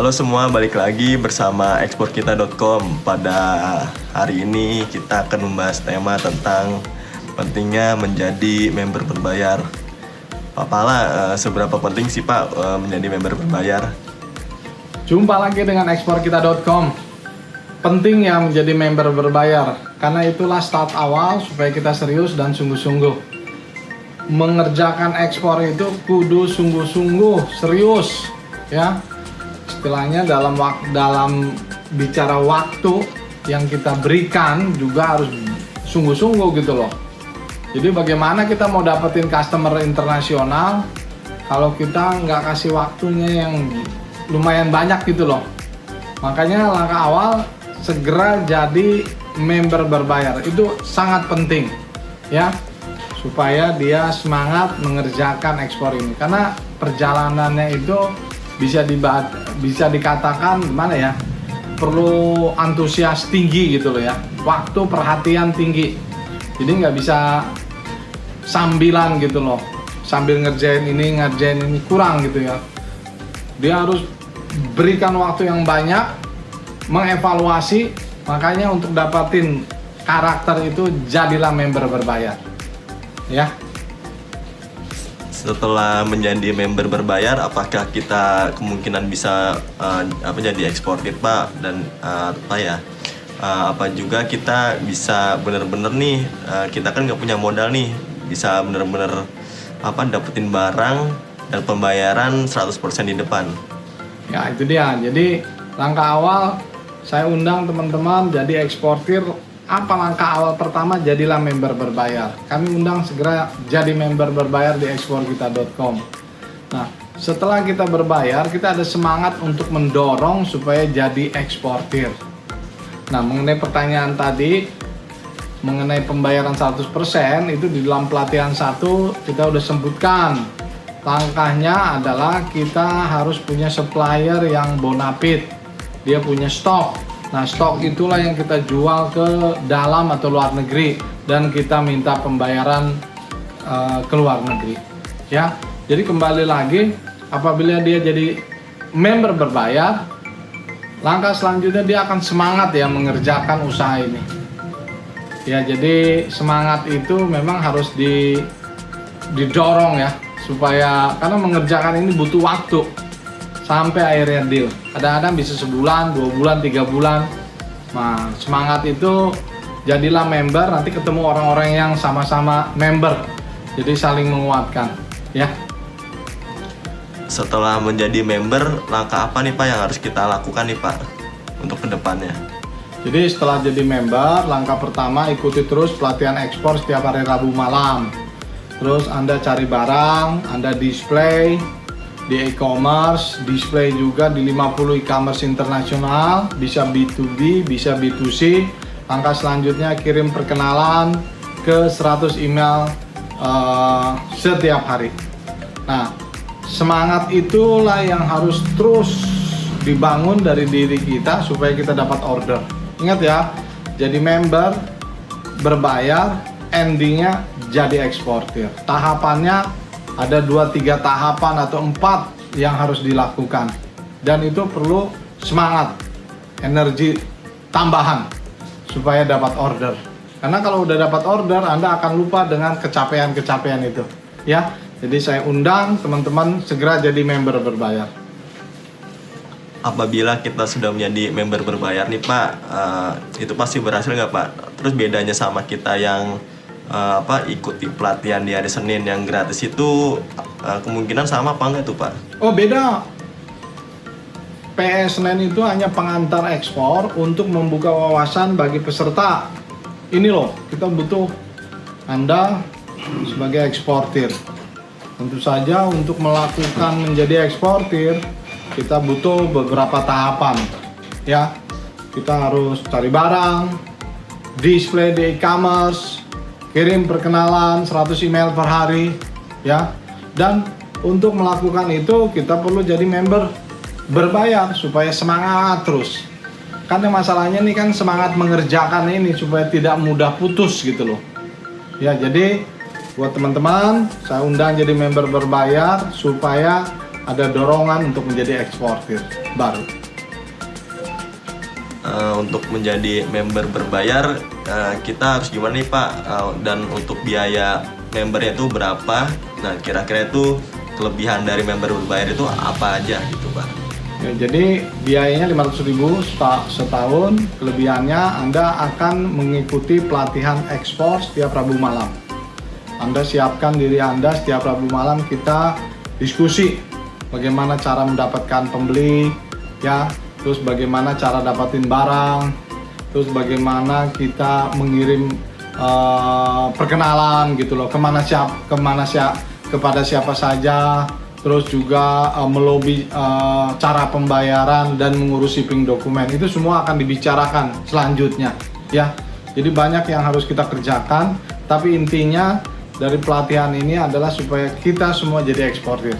Halo semua, balik lagi bersama eksporkita.com. Pada hari ini kita akan membahas tema tentang pentingnya menjadi member berbayar. Pak Pala, seberapa penting sih Pak menjadi member berbayar? Jumpa lagi dengan eksporkita.com. Penting ya menjadi member berbayar, karena itulah start awal supaya kita serius dan sungguh-sungguh. Mengerjakan ekspor itu kudu sungguh-sungguh, serius ya. Istilahnya dalam bicara waktu yang kita berikan juga harus sungguh-sungguh gitu loh. Jadi bagaimana kita mau dapetin customer internasional kalau kita nggak kasih waktunya yang lumayan banyak gitu loh. Makanya langkah awal segera jadi member berbayar, itu sangat penting ya, supaya dia semangat mengerjakan ekspor ini, karena perjalanannya itu bisa dikatakan gimana ya, perlu antusias tinggi gitu loh ya, waktu perhatian tinggi. Jadi nggak bisa sambilan gitu loh, sambil ngerjain ini kurang gitu ya. Dia harus berikan waktu yang banyak, mengevaluasi. Makanya untuk dapatin karakter itu jadilah member berbayar ya. Setelah menjadi member berbayar, apakah kita kemungkinan bisa jadi eksportir Pak? Dan apa juga kita bisa bener-bener nih, kita kan nggak punya modal nih, bisa bener-bener dapetin barang dan pembayaran 100% di depan. Ya itu dia, jadi langkah awal saya undang teman-teman jadi eksportir. Apa langkah awal pertama? Jadilah member berbayar. Kami undang segera jadi member berbayar di eksporkita.com. Nah, setelah kita berbayar, kita ada semangat untuk mendorong supaya jadi eksportir. Nah, mengenai pertanyaan tadi, mengenai pembayaran 100%, itu di dalam pelatihan 1 kita udah sebutkan. Langkahnya adalah kita harus punya supplier yang bonafit. Dia punya stok. Nah, stok itulah yang kita jual ke dalam atau luar negeri, dan kita minta pembayaran ke luar negeri ya. Jadi kembali lagi, apabila dia jadi member berbayar, langkah selanjutnya dia akan semangat ya mengerjakan usaha ini ya. Jadi semangat itu memang harus didorong ya, supaya, karena mengerjakan ini butuh waktu sampai akhirnya deal. Kadang-kadang bisa sebulan, 2 bulan, 3 bulan. Nah, semangat itu jadilah member, nanti ketemu orang-orang yang sama-sama member. Jadi saling menguatkan ya. Setelah menjadi member, langkah apa nih Pak yang harus kita lakukan nih Pak untuk kedepannya? Jadi setelah jadi member, langkah pertama ikuti terus pelatihan ekspor setiap hari Rabu malam. Terus Anda cari barang, Anda display di e-commerce, display juga di 50 e-commerce internasional, bisa B2B, bisa B2C. Langkah selanjutnya kirim perkenalan ke 100 email setiap hari. Nah, semangat itulah yang harus terus dibangun dari diri kita supaya kita dapat order. Ingat ya, jadi member berbayar, endingnya jadi eksportir. Tahapannya ada 2-3 tahapan atau 4 yang harus dilakukan, dan itu perlu semangat, energi tambahan supaya dapat order. Karena kalau udah dapat order, Anda akan lupa dengan kecapean-kecapean itu ya. Jadi saya undang teman-teman segera jadi member berbayar. Apabila kita sudah menjadi member berbayar nih Pak, itu pasti berhasil nggak Pak? Terus bedanya sama kita yang ikuti pelatihan di hari Senin yang gratis itu, kemungkinan sama apa enggak tuh Pak? Oh beda. PS Senin itu hanya pengantar ekspor untuk membuka wawasan bagi peserta. Ini loh, kita butuh Anda sebagai eksportir. Tentu saja untuk melakukan menjadi eksportir, kita butuh beberapa tahapan ya. Kita harus cari barang, display di e-commerce, kirim perkenalan 100 email per hari ya. Dan untuk melakukan itu kita perlu jadi member berbayar supaya semangat terus. Karena masalahnya nih kan semangat mengerjakan ini supaya tidak mudah putus gitu loh. Ya, jadi buat teman-teman, saya undang jadi member berbayar supaya ada dorongan untuk menjadi eksportir baru. Untuk menjadi member berbayar, kita harus gimana nih Pak? Dan untuk biaya membernya itu berapa? Nah, kira-kira itu kelebihan dari member berbayar itu apa aja gitu Pak? Ya, jadi biayanya 500.000 setahun. Kelebihannya Anda akan mengikuti pelatihan ekspor setiap Rabu malam. Anda siapkan diri Anda setiap Rabu malam, kita diskusi bagaimana cara mendapatkan pembeli, ya, terus bagaimana cara dapatin barang, terus bagaimana kita mengirim perkenalan gitu loh, kepada siapa saja, terus juga melobi cara pembayaran dan mengurus shipping dokumen. Itu semua akan dibicarakan selanjutnya, ya. Jadi banyak yang harus kita kerjakan, tapi intinya dari pelatihan ini adalah supaya kita semua jadi eksportir.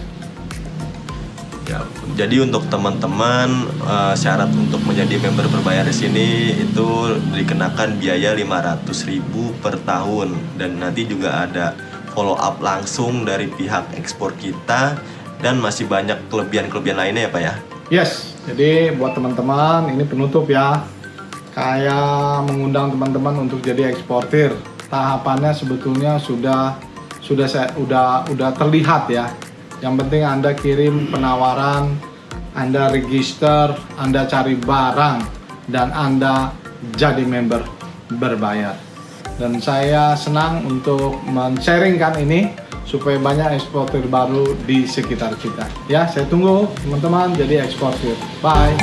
Ya, jadi untuk teman-teman, syarat untuk menjadi member berbayar di sini itu dikenakan biaya 500.000 per tahun, dan nanti juga ada follow up langsung dari pihak ekspor kita, dan masih banyak kelebihan-kelebihan lainnya ya Pak ya. Yes, jadi buat teman-teman ini penutup ya. Kayak mengundang teman-teman untuk jadi eksportir. Tahapannya sebetulnya sudah terlihat ya. Yang penting Anda kirim penawaran, Anda register, Anda cari barang, dan Anda jadi member berbayar. Dan saya senang untuk men-sharingkan ini supaya banyak eksportir baru di sekitar kita. Ya, saya tunggu teman-teman jadi eksportir. Bye.